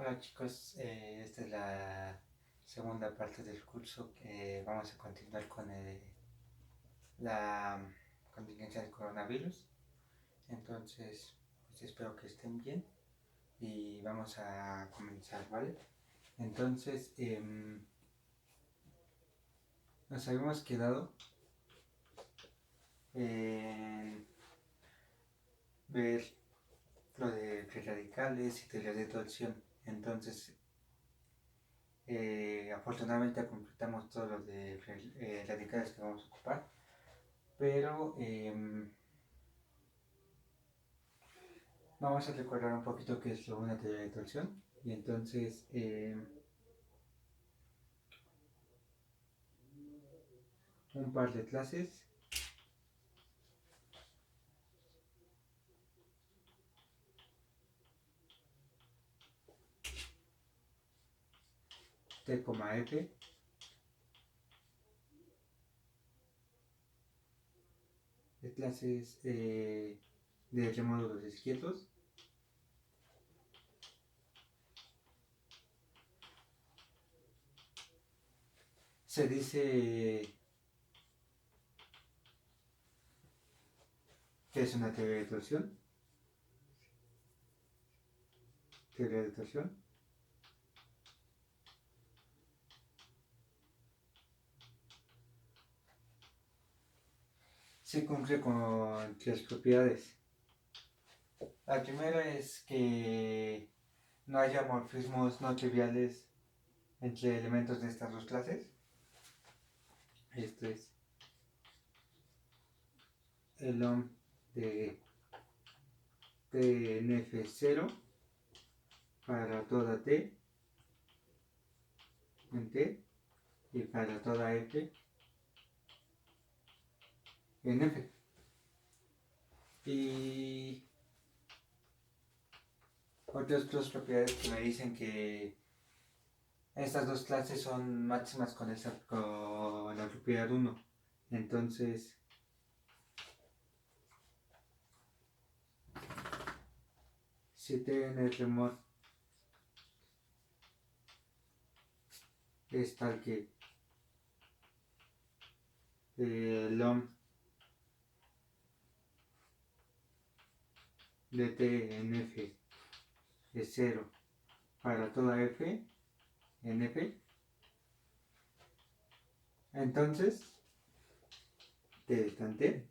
Hola chicos, esta es la segunda parte del curso que vamos a continuar con la contingencia del coronavirus. Entonces, pues espero que estén bien y vamos a comenzar, ¿vale? Entonces, nos habíamos quedado en ver lo de free radicales y teorías de torsión. Entonces, afortunadamente completamos todos los de radicales que vamos a ocupar, pero vamos a recordar un poquito qué es una teoría de torsión. Y entonces, un par de clases. T, F, de clases de remódulos izquierdos. Se dice que es una teoría de torsión. Teoría de torsión. Se cumple con tres propiedades. La primera es que no haya morfismos no triviales entre elementos de estas dos clases. Esto es el OM de TNF0 para toda T en T y para toda F en F. Y otras dos propiedades que me dicen que estas dos clases son máximas con la propiedad 1. Entonces, si T en el remor es tal que el OM de T en F es 0 para toda F en F, entonces T está en T.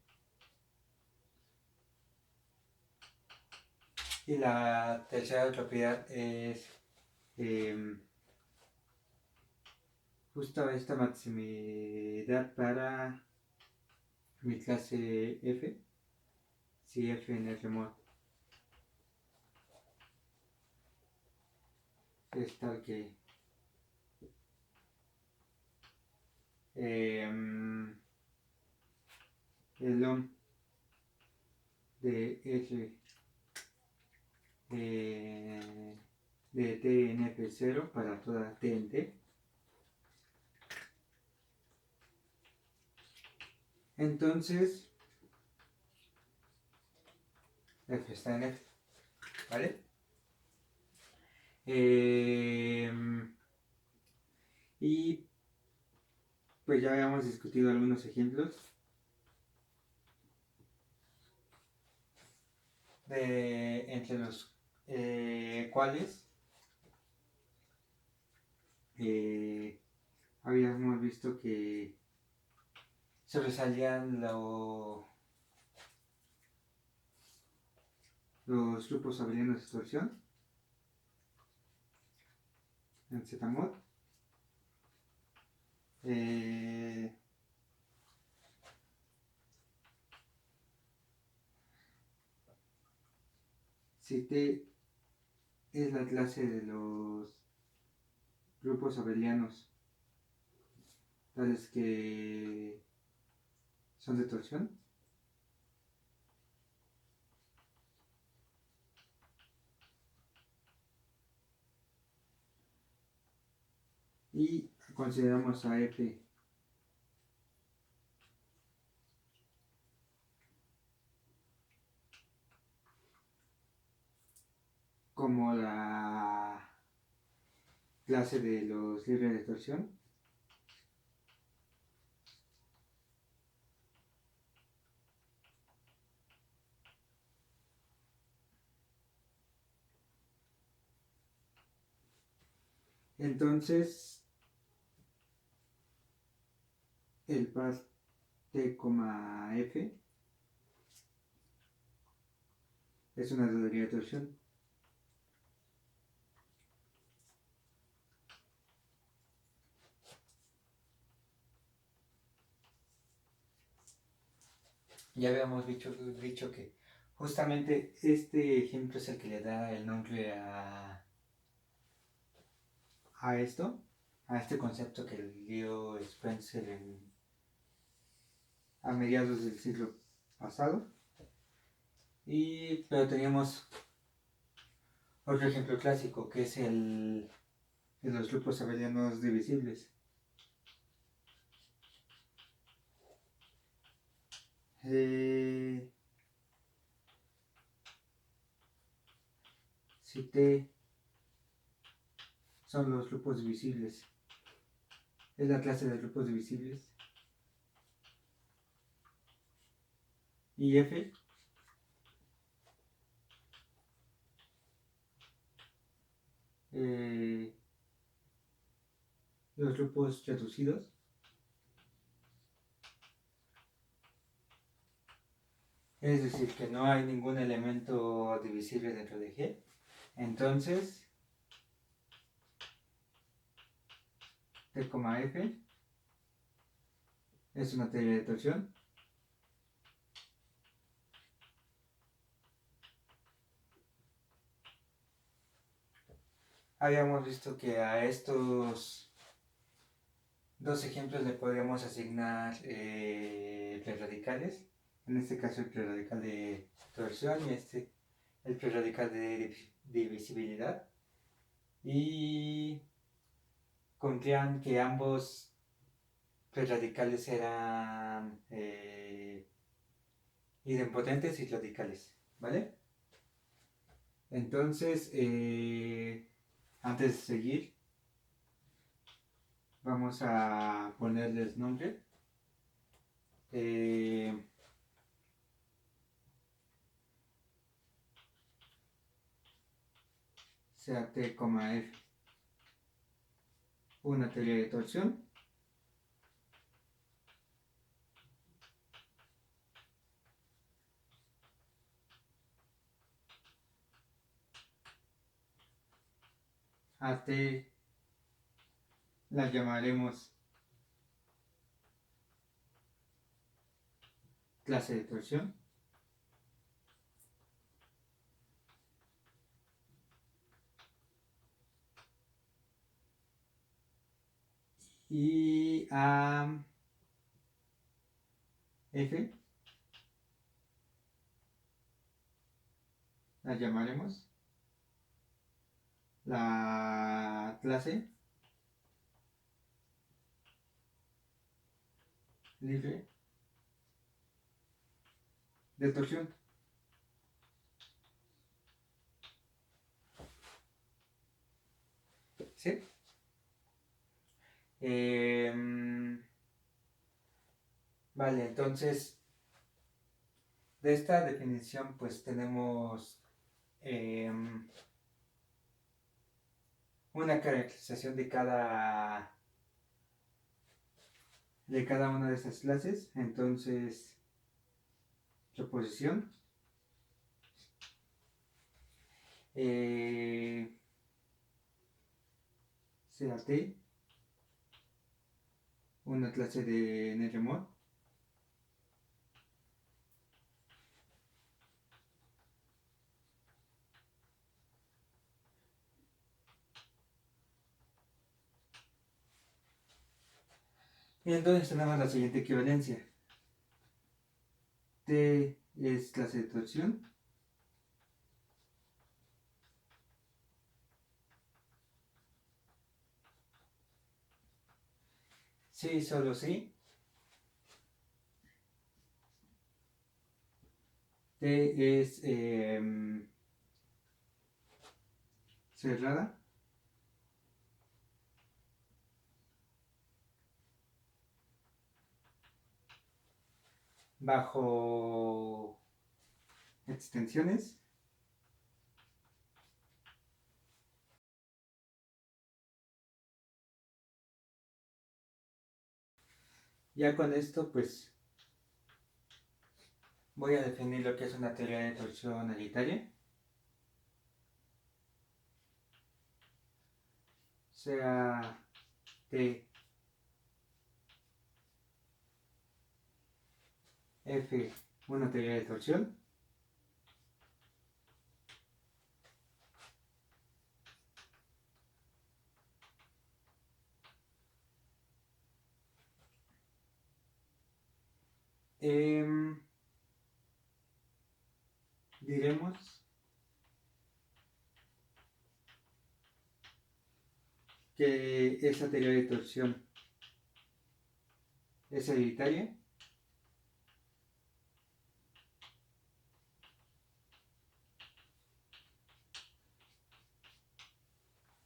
Y la tercera propiedad es justo esta maximidad para mi clase F, si F en el remor es tal que el OM de F de T en F0 para toda T en T. Entonces, F está en F, ¿vale? Y pues ya habíamos discutido algunos ejemplos entre los cuales habíamos visto que sobresalían los grupos abelianos de torsión en Z-mod. Si T es la clase de los grupos abelianos tales que son de torsión, y consideramos a F como la clase de los libres de torsión. Entonces, el par T, F es una teoría de torsión. Ya habíamos dicho que justamente este ejemplo es el que le da el nombre a esto, a este concepto que dio Spencer a mediados del siglo pasado. Pero teníamos otro ejemplo clásico que es el de los grupos abelianos divisibles. Si T son los grupos divisibles, es la clase de grupos divisibles, y F los grupos reducidos, es decir, que no hay ningún elemento divisible dentro de G. Entonces, T, F es una teoría de torsión. Habíamos visto que a estos dos ejemplos le podríamos asignar preradicales. En este caso el preradical de torsión y el preradical de divisibilidad. Y concluían que ambos radicales eran idempotentes y radicales, ¿vale? Entonces, antes de seguir, vamos a ponerles nombre. Sea T, F una teoría de torsión. A T la llamaremos clase de torsión. Y a F la llamaremos la clase libre de torsión. ¿Sí? Vale, entonces de esta definición pues tenemos una caracterización de cada una de estas clases. Entonces, reposición, CAT, una clase de NRMOD, y entonces tenemos la siguiente equivalencia. T es clase de torsión. Sí, solo sí. T es cerrada. bajo extensiones. Ya con esto pues voy a definir lo que es una teoría de torsión elitaria. Sea T F una teoría de torsión. Diremos que esa teoría de torsión es hereditaria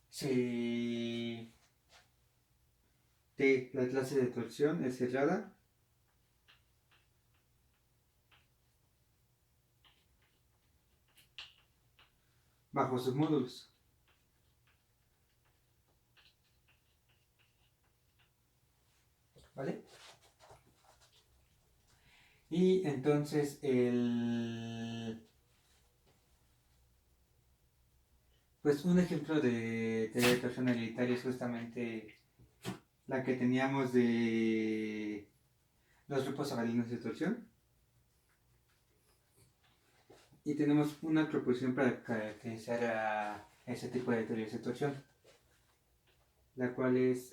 si T, la clase de torsión, es cerrada bajo sus módulos. ¿Vale? Y entonces pues un ejemplo de teoría de torsión hereditaria es justamente la que teníamos de los grupos abelianos de torsión. Y tenemos una proposición para caracterizar a ese tipo de teorías de torsión, la cual es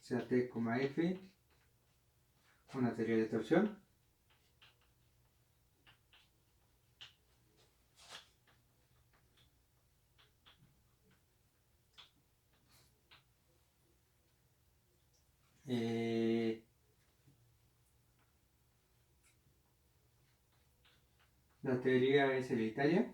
sea T, F, una teoría de torsión. La teoría es hereditaria.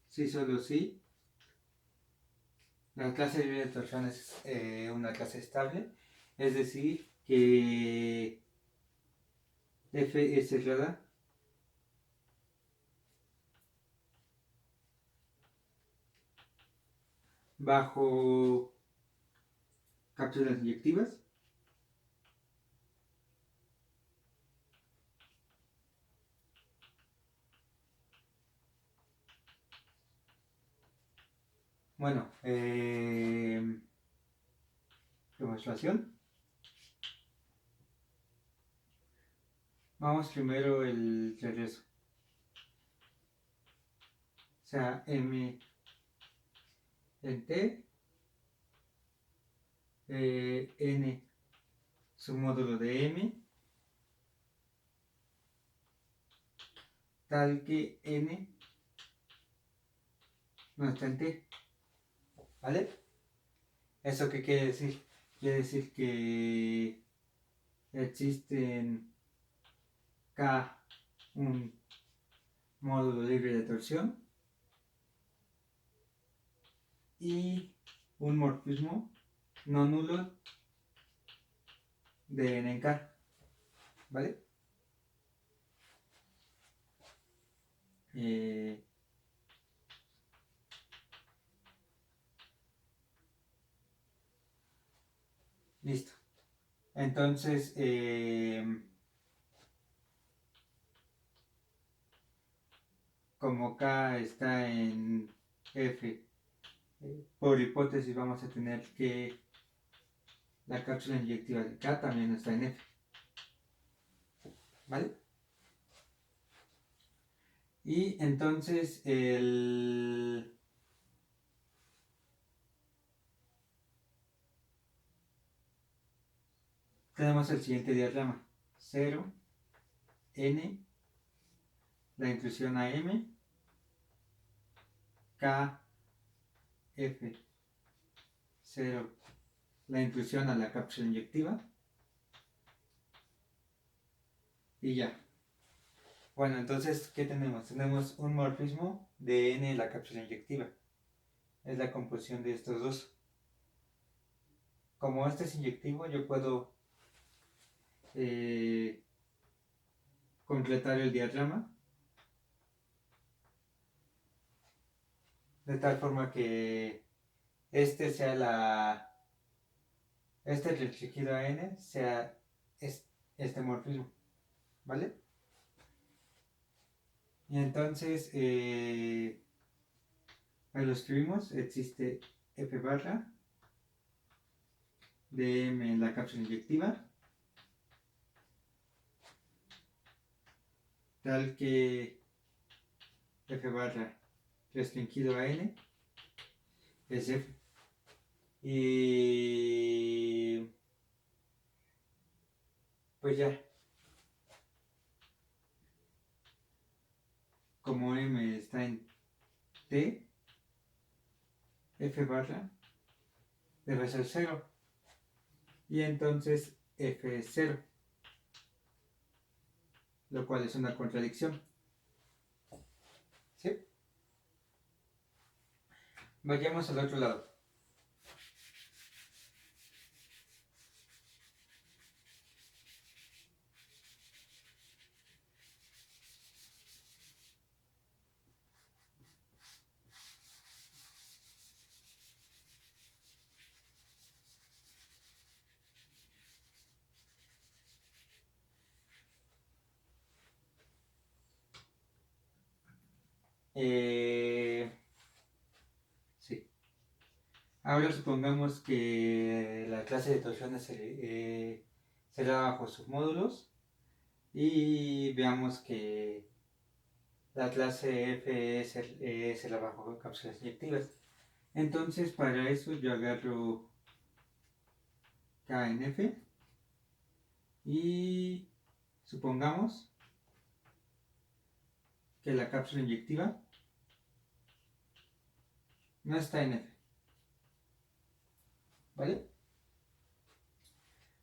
Sí, solo sí. La clase de torsión es una clase estable, es decir, que F es cerrada bajo cápsulas inyectivas. Bueno, demostración. Vamos primero el regreso. O sea, M en T, N submódulo de M, tal que N no está en T. ¿Vale? ¿Eso qué quiere decir? Quiere decir que existen K un módulo libre de torsión y un morfismo no nulo de N en K. ¿Vale? Listo. Entonces, como K está en F, por hipótesis vamos a tener que la cápsula inyectiva de K también está en F. ¿Vale? Y entonces tenemos el siguiente diagrama. 0, N, la intrusión a M, K, F, 0, la intrusión a la cápsula inyectiva, y ya. Bueno, entonces, ¿qué tenemos? Tenemos un morfismo de N en la cápsula inyectiva. Es la composición de estos dos. Como este es inyectivo, yo puedo completar el diagrama de tal forma que este sea este restringido a N sea este morfismo, ¿vale? Y entonces ahí lo escribimos, existe F barra de M en la cápsula inyectiva, tal que F barra restringido a N es F. Y pues ya, como M está en T, F barra debe ser 0. Y entonces F es 0, lo cual es una contradicción. ¿Sí? Vayamos al otro lado. Sí. Ahora supongamos que la clase de torsiones será bajo submódulos y veamos que la clase F es el bajo cápsulas inyectivas. Entonces, para eso yo agarro K en F y supongamos que la cápsula inyectiva no está en F, ¿vale?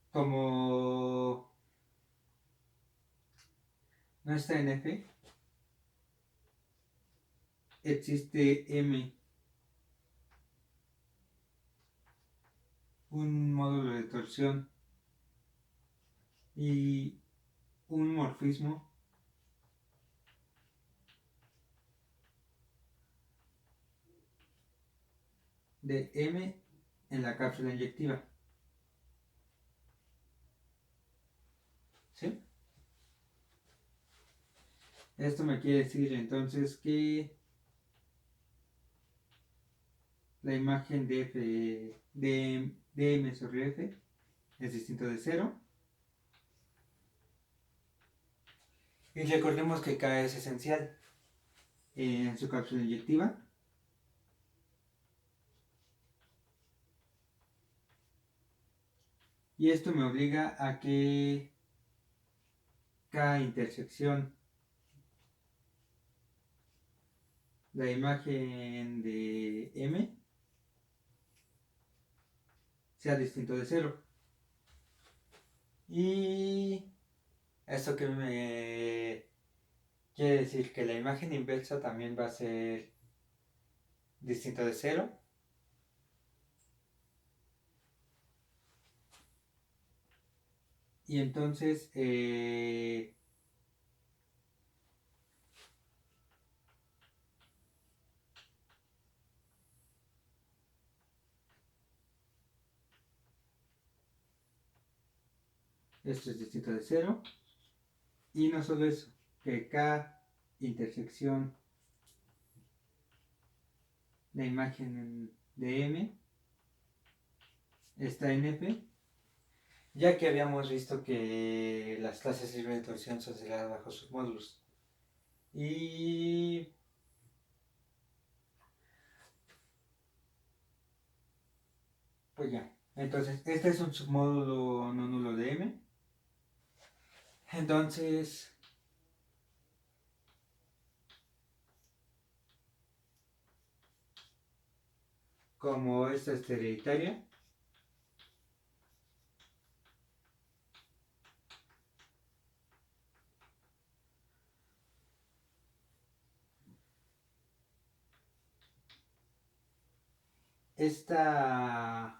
Como no está en F, existe M, un módulo de torsión y un morfismo de M en la cápsula inyectiva. ¿Sí? Esto me quiere decir entonces que la imagen de F de M sobre F es distinto de 0. Y recordemos que K es esencial en su cápsula inyectiva. Y esto me obliga a que K intersección la imagen de M sea distinto de 0. Y esto que me quiere decir que la imagen inversa también va a ser distinto de 0. Y entonces esto es distinto de 0. Y no solo eso, que K intersección la imagen de M está en F, ya que habíamos visto que las clases libres de torsión son aceleradas bajo sus módulos. Y pues ya, entonces este es un submódulo no nulo de M. Entonces como esta es hereditaria, esta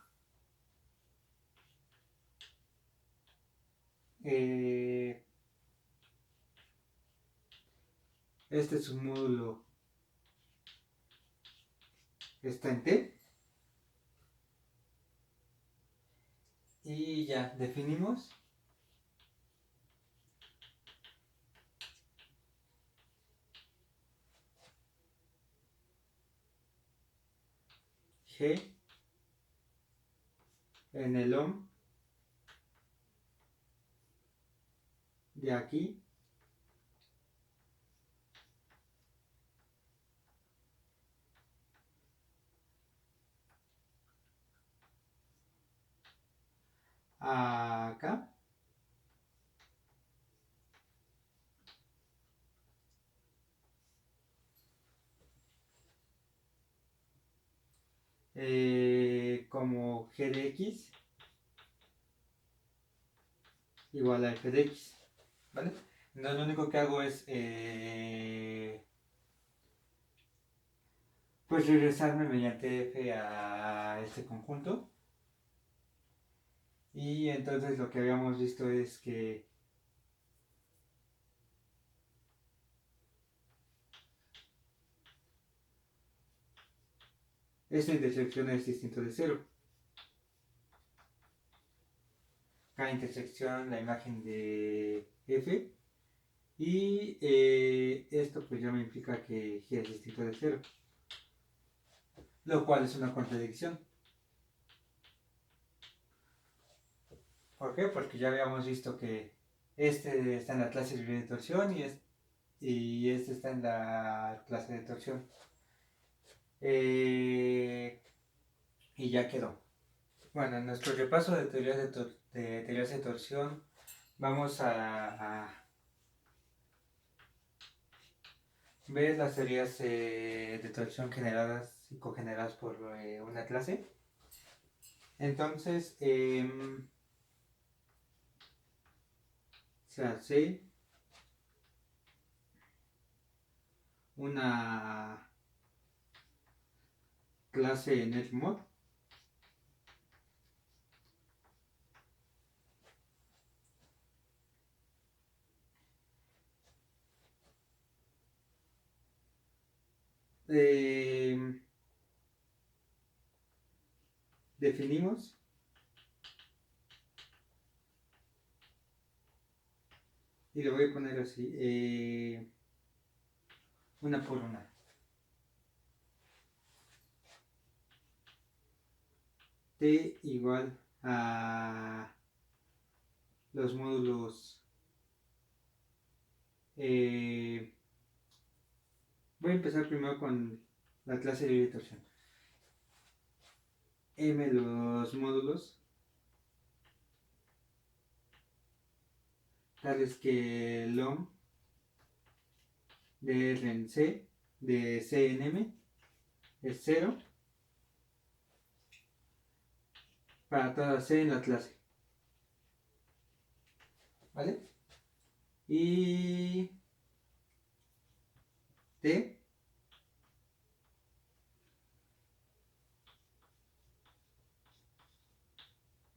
este submódulo está en T. Y ya definimos G en el OM de aquí a acá. Como G de X igual a F de X, ¿vale? Entonces lo único que hago es pues regresarme mediante F a este conjunto. Y entonces lo que habíamos visto es que esta intersección es distinto de cero. Cada intersección la imagen de F. Y esto pues ya me implica que G es distinto de cero. Lo cual es una contradicción. ¿Por qué? Porque ya habíamos visto que este está en la clase libre de torsión y este está en la clase de torsión. Y ya quedó. Bueno, en nuestro repaso de teorías de torsión vamos a ver las teorías de torsión generadas y cogeneradas por una clase. Entonces, se hace una clase NetMod definimos y lo voy a poner así, una por una. T igual a los módulos. Voy a empezar primero con la clase de torsión. M los módulos tales que LOM de R en C de C en M es 0 para toda C en la clase, ¿vale? Y T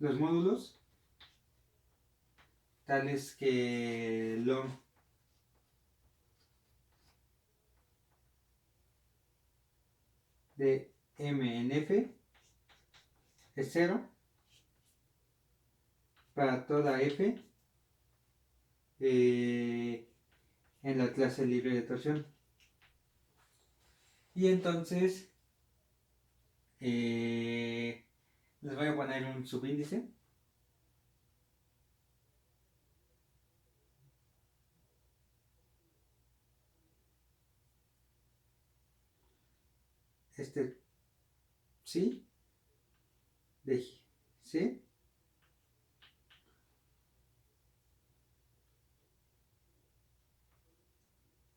los módulos tales que LOM de M en F es 0 para toda F en la clase libre de torsión. Y entonces les voy a poner un subíndice. Este sí de C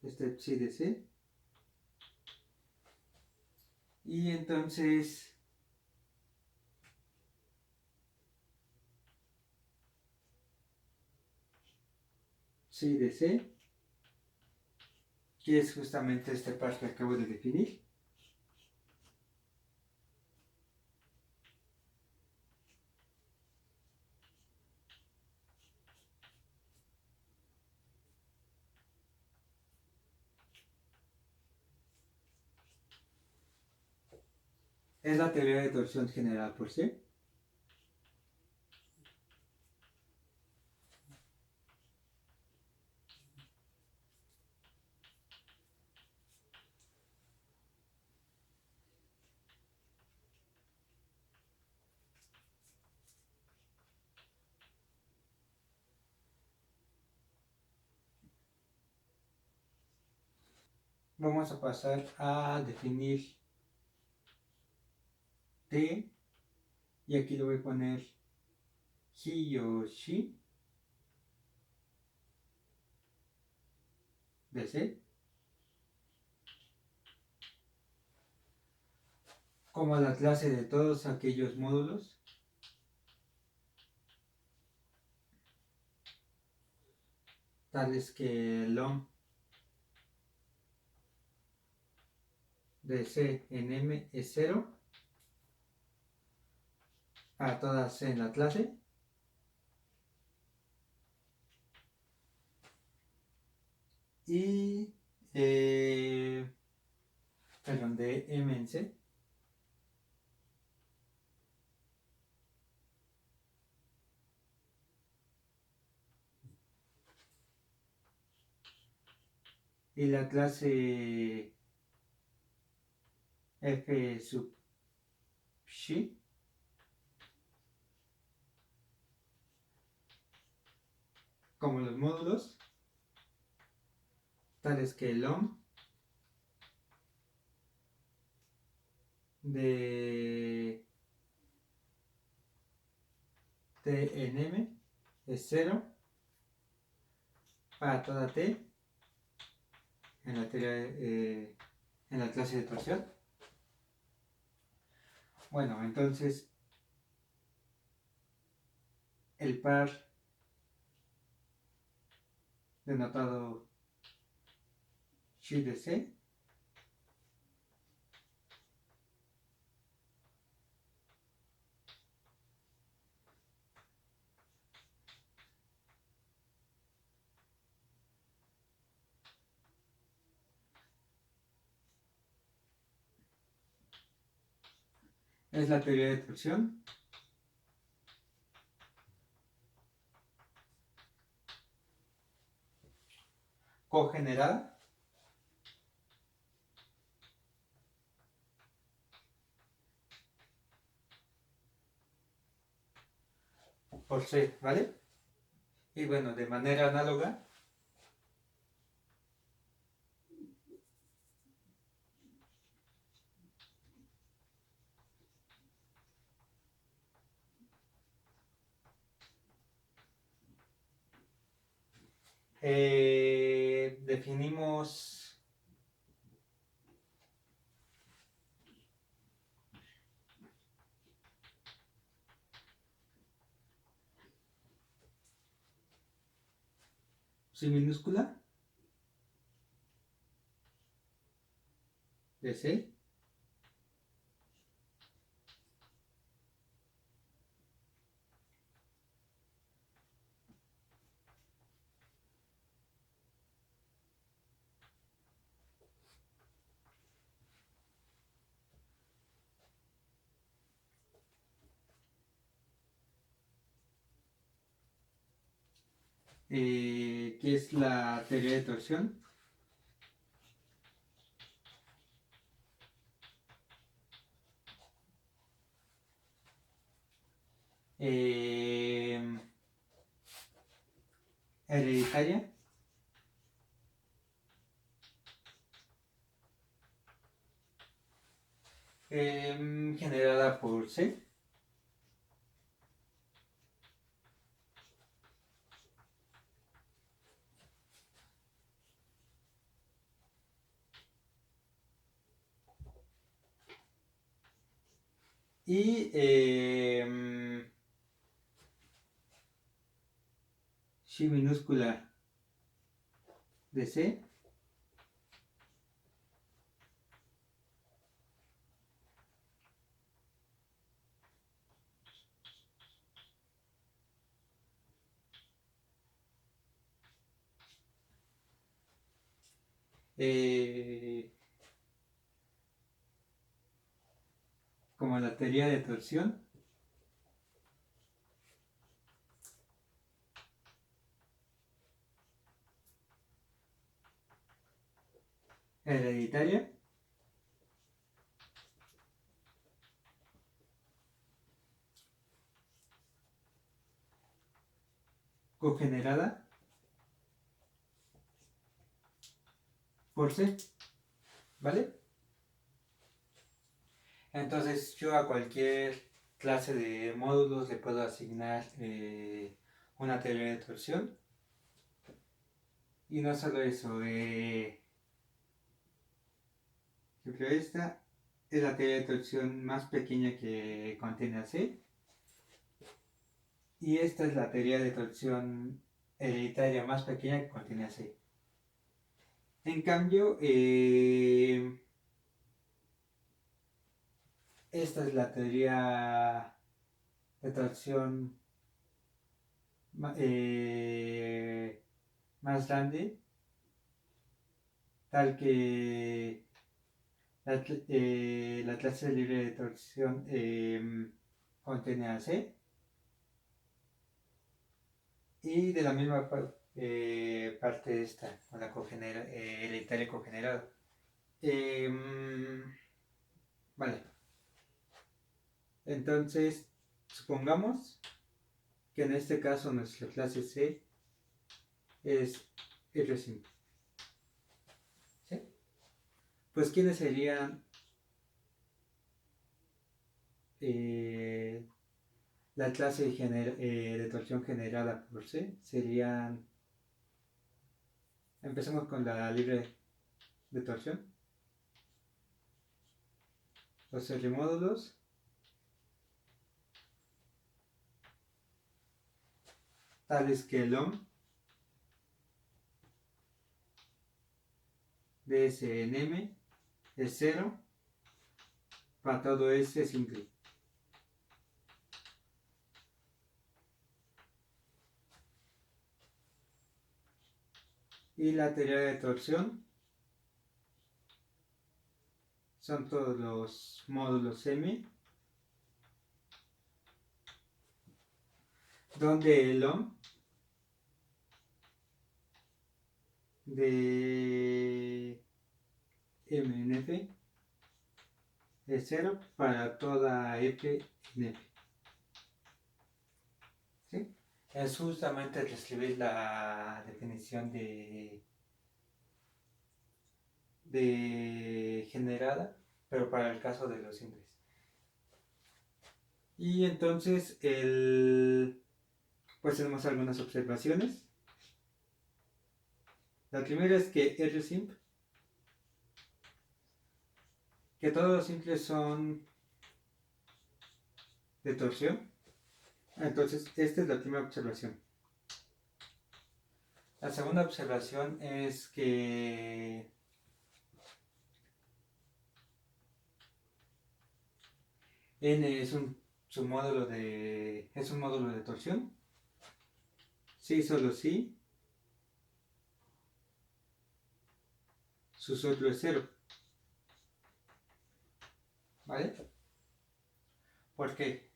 este sí de C y entonces sí de C, que es justamente este par que acabo de definir. es la teoría de torsión general por sí. Vamos a pasar a definir T, y aquí le voy a poner hi o shi de C, como la clase de todos aquellos módulos tales que LOM de C en M es 0 a todas C en la clase, y perdón, de M en C y la clase F sub shi como los módulos tales que LOM de T en M es 0 para toda T en la, en la clase de torsión. Bueno, entonces el par denotado shi de C es la teoría de torsión cogenerada por C, ¿vale? Y bueno, de manera análoga, definimos psi minúscula de C que es la teoría de torsión. Hereditaria generada por C y chi minúscula de C como la teoría de torsión, hereditaria, cogenerada por C, ¿vale? Entonces yo a cualquier clase de módulos le puedo asignar una teoría de torsión. Y no solo eso, esta es la teoría de torsión más pequeña que contiene a C. Y esta es la teoría de torsión hereditaria más pequeña que contiene a C. En cambio, esta es la teoría de torsión más grande, tal que la clase libre de torsión contiene a C. Y de la misma parte esta, con la hereditaria cogenerada. Vale. Entonces, supongamos que en este caso nuestra clase C es R5. ¿Sí? Pues, ¿quiénes serían la clase de torsión generada por C? Serían, empecemos con la libre de torsión. Los R módulos tales que el OM de S en M es 0 para todo S simple. Y la teoría de torsión son todos los módulos M, donde el OM de M en F es 0 para toda F en F. ¿Sí? Es justamente reescribir la definición de generada, pero para el caso de los simples. Y entonces pues tenemos algunas observaciones. La primera es que RSimp, que todos los simples son de torsión. Entonces, esta es la primera observación. La segunda observación es que N es un módulo de torsión. Sí, solo sí. Su soplo es 0. ¿Vale? ¿Por qué?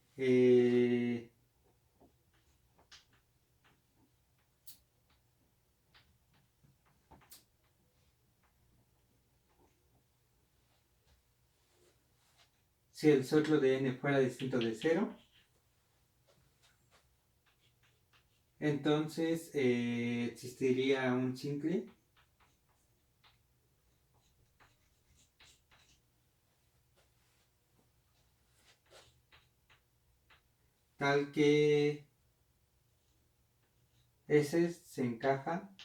Si el soplo de N fuera distinto de 0, entonces existiría un simple tal que S se encaja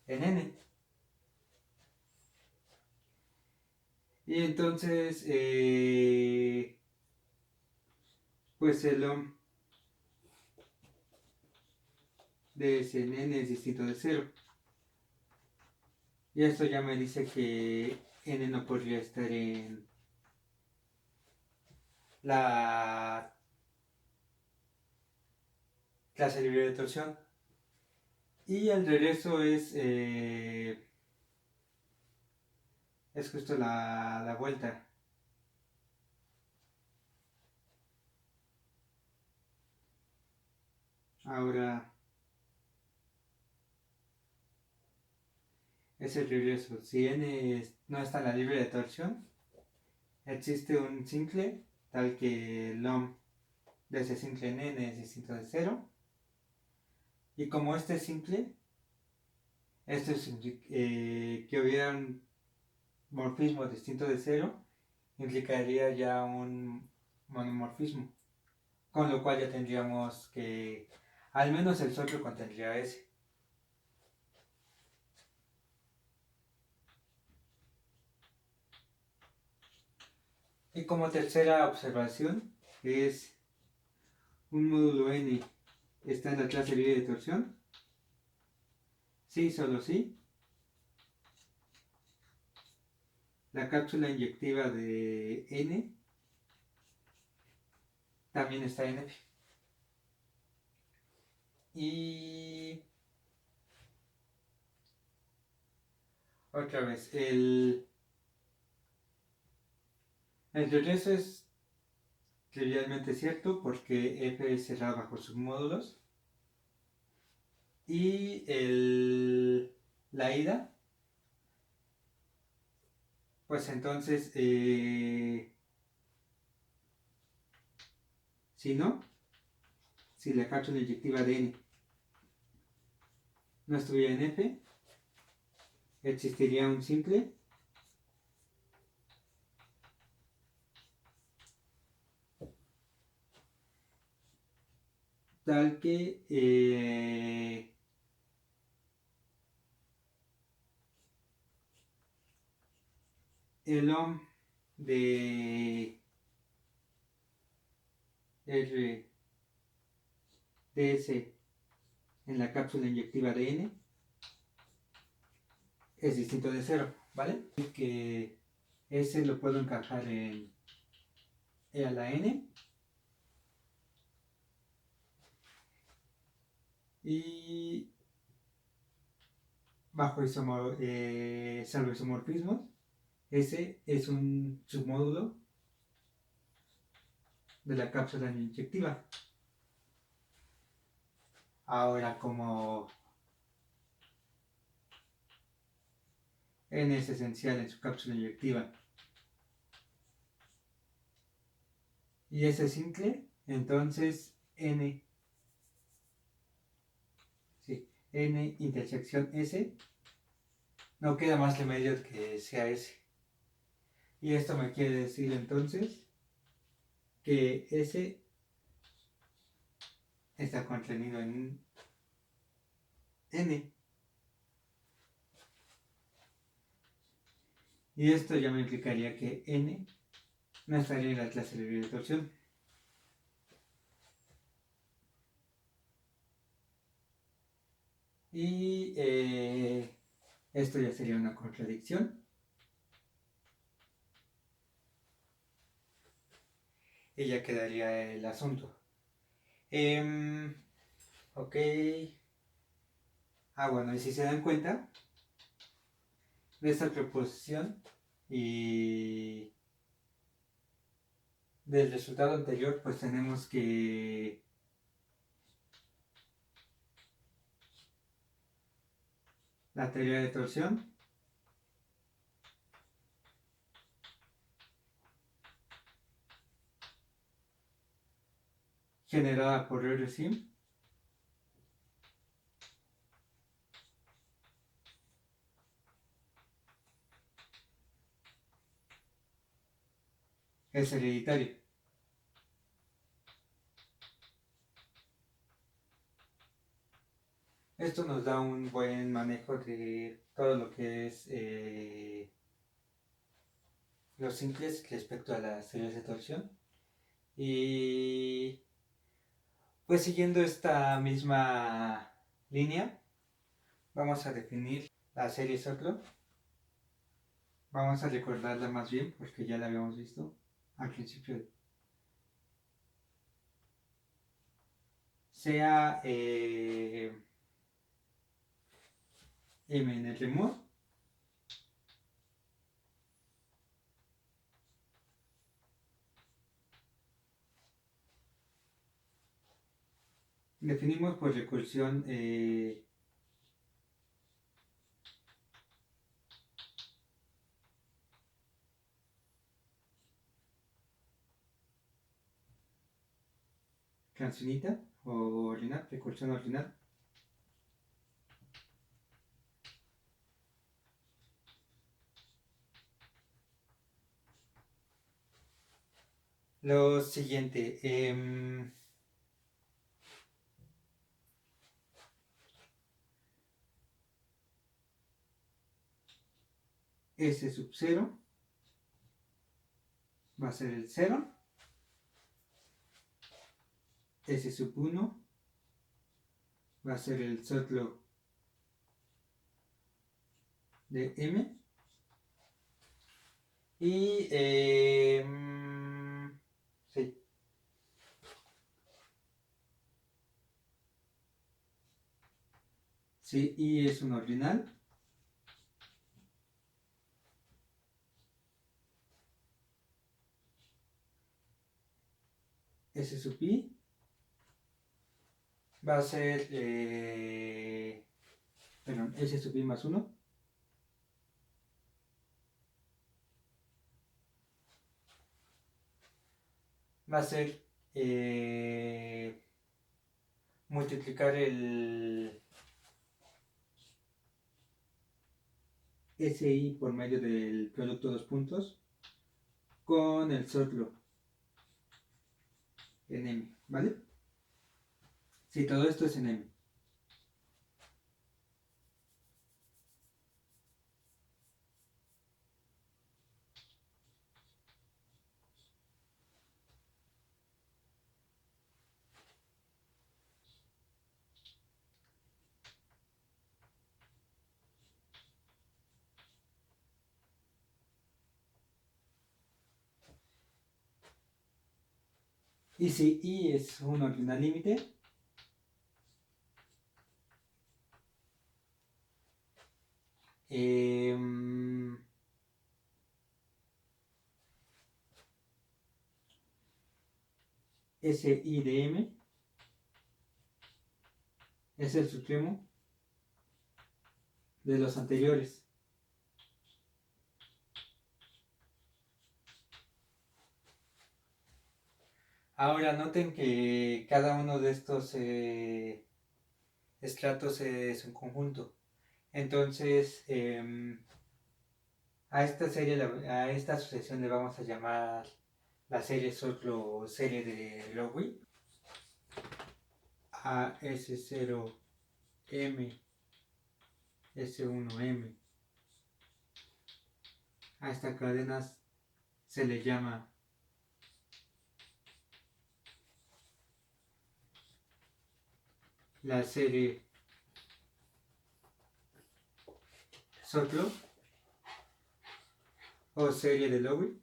en N. Y entonces, pues el OM de S en N es distinto de 0. Y esto ya me dice que N no podría estar en la clase libre de torsión. Y el regreso es justo la vuelta. Ahora es el regreso. Si no está en la libre de torsión, existe un sincle tal que el LOM de ese sincle en n es distinto de 0. Y como este es simple, esto es que hubiera un morfismo distinto de 0, implicaría ya un monomorfismo. Con lo cual ya tendríamos que al menos el soplo contendría S. Y como tercera observación es un módulo n está en la clase libre de torsión. Sí, solo sí. La cápsula inyectiva de n también está en F. Y otra vez, el regreso es trivialmente cierto porque F es cerrado bajo submódulos. Y la ida, pues entonces, si no, si la cápsula inyectiva de n no estuviera en F, existiría un simple tal que el OM de R ds en la cápsula inyectiva de n es distinto de 0, ¿vale? Que S lo puedo encajar en E a la n y bajo salvo isomorfismos, S es un submódulo de la cápsula inyectiva. Ahora, como N es esencial en su cápsula inyectiva y S es simple, entonces N intersección S no queda más remedio que sea S. Y esto me quiere decir entonces que S está contenido en N. Y esto ya me implicaría que N no estaría en la clase libre de torsión. Y esto ya sería una contradicción. Y ya quedaría el asunto. Ok. Bueno, y si se dan cuenta de esta proposición y del resultado anterior, pues tenemos que la teoría de torsión generada por R-Sim es hereditaria. Esto nos da un buen manejo de todo lo que es los simples respecto a las teorías de torsión. Y pues siguiendo esta misma línea, vamos a definir la serie Sokloff. Vamos a recordarla más bien porque ya la habíamos visto al principio. Sea M en el remor Definimos por recursión cancionita o ordinal, recursión ordinal. Lo siguiente, S sub 0 va a ser el 0, S sub 1 va a ser el sotlo de M y sí. Si I es un ordinal, S sub I va a ser, perdón, S sub I más 1 va a ser multiplicar el SI por medio del producto de dos puntos con el sotlo en M, ¿vale? Si todo esto es en M. Y si I es un ordinal límite, SI de M es el supremo de los anteriores. Ahora noten que cada uno de estos estratos es un conjunto. Entonces, a esta sucesión le vamos a llamar la serie sotlo o serie de Lowy. A S0M, S1M. A esta cadena se le llama la serie sotlo o serie de Lowy.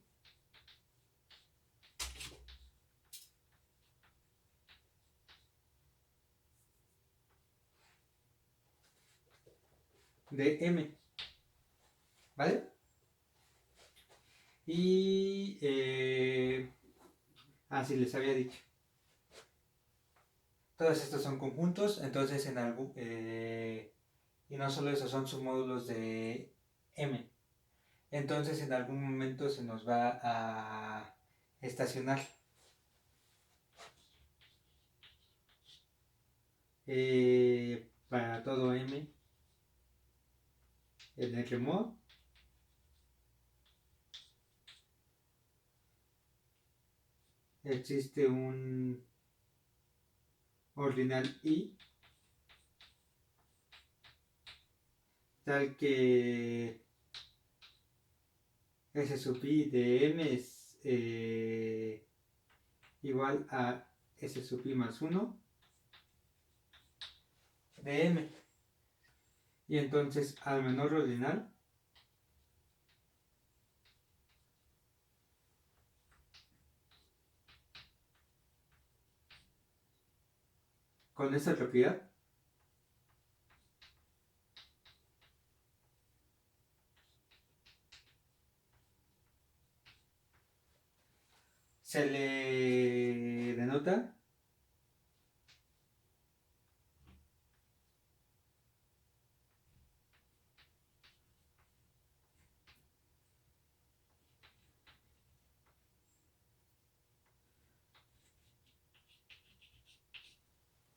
De M, ¿vale? Y así les había dicho. Todos estos son conjuntos, entonces en algún y no solo eso, son submódulos de M. Entonces en algún momento se nos va a estacionar. Para todo M en el remod existe un ordinal I tal que S sub I de M es igual a S sub I más 1 de M. Y entonces al menor ordinal con esta propiedad se le denota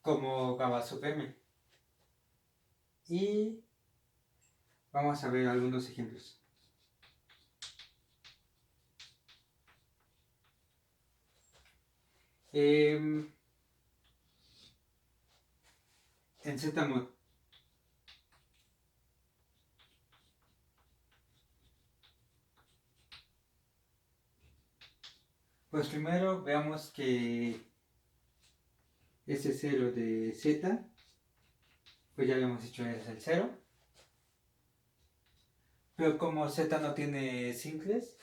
como gamma sub m. Y vamos a ver algunos ejemplos. En Zmod, pues primero veamos que ese 0 de z, pues ya habíamos dicho es el 0. Pero como z no tiene simples,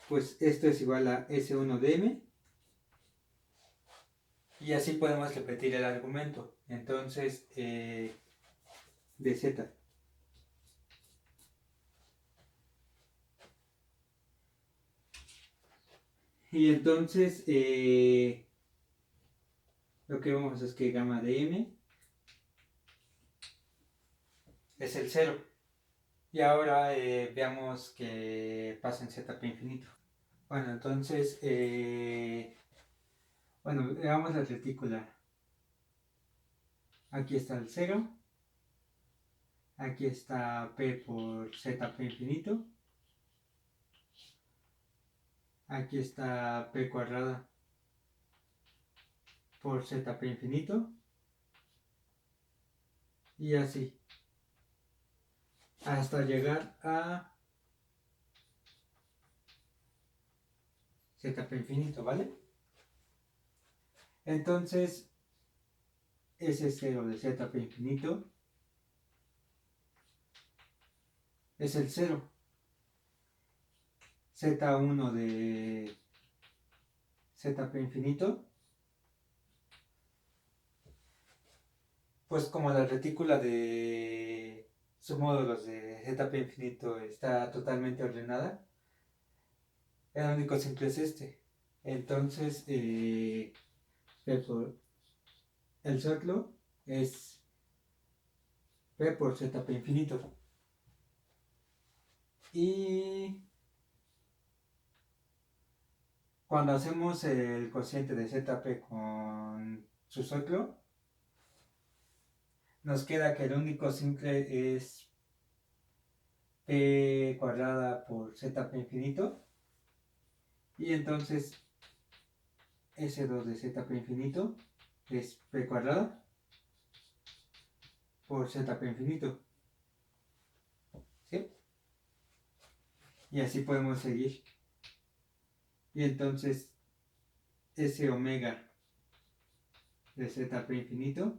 pues esto es igual a S1 de m. Y así podemos repetir el argumento. Entonces, de z. Y entonces, lo que vamos a hacer es que gamma de m es el 0. Y ahora veamos que pasa en zp infinito. Bueno, entonces, veamos la retícula. Aquí está el 0. Aquí está p por zp infinito. Aquí está p cuadrada por zp infinito. Y así. Hasta llegar a zp infinito, ¿vale? Entonces, ese 0 de zp infinito es el 0. Z1 de zp infinito, pues como la retícula de submódulos de zp infinito está totalmente ordenada, el único simple es este. Entonces, el sotlo es p por zp infinito. Y cuando hacemos el cociente de zp con su sotlo, nos queda que el único simple es p cuadrada por zp infinito. Y entonces S2 de zp infinito es p cuadrada por zp infinito. ¿Sí? Y así podemos seguir. Y entonces S omega de zp infinito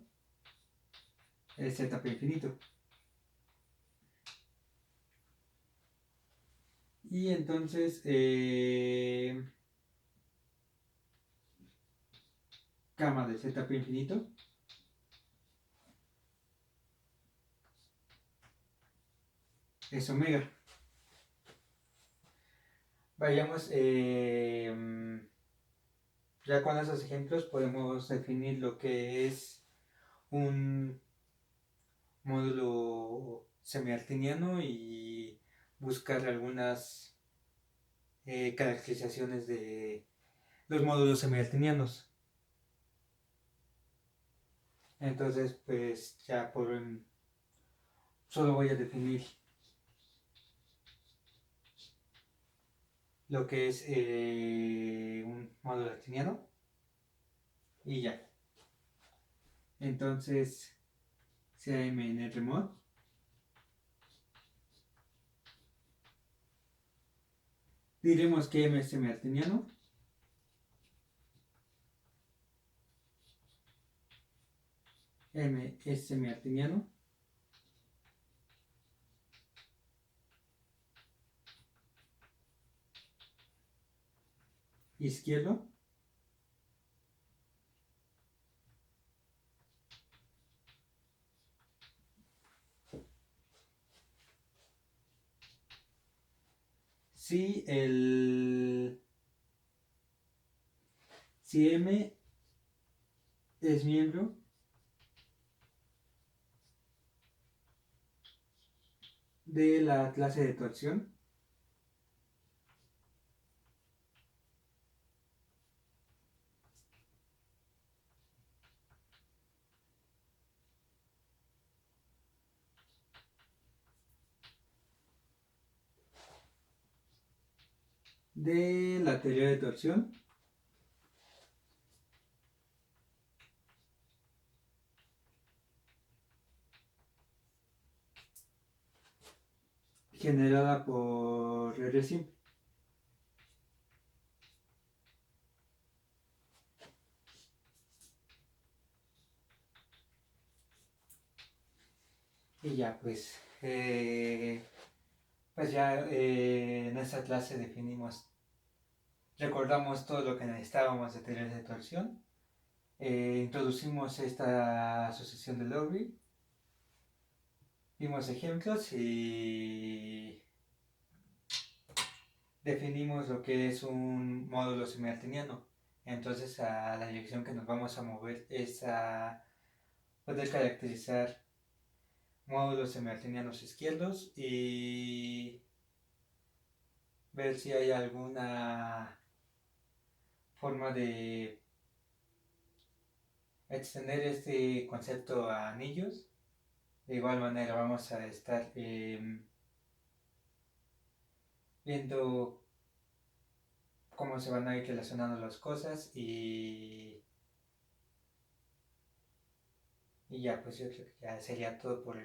es zp infinito. Y entonces gamma de zp infinito es omega. Vayamos, ya con esos ejemplos podemos definir lo que es un módulo semiartiniano y buscar algunas caracterizaciones de los módulos semiartinianos. Entonces, pues ya solo voy a definir lo que es un módulo artiniano y ya. Entonces, CM en Rmod diremos que M es semiartiniano. M es semiartiniano. Izquierdo. Si M es miembro de la clase de torsión, de la teoría de torsión. Generada por R simple. Y ya pues ya en esta clase recordamos todo lo que necesitábamos de teorías de torsión. Introducimos esta asociación de Lowry, vimos ejemplos y definimos lo que es un módulo semiartiniano. Entonces a la dirección que nos vamos a mover es a poder caracterizar módulos semiartinianos izquierdos y ver si hay alguna forma de extender este concepto a anillos. De igual manera vamos a estar viendo cómo se van a ir relacionando las cosas y ya pues yo creo que ya sería todo por el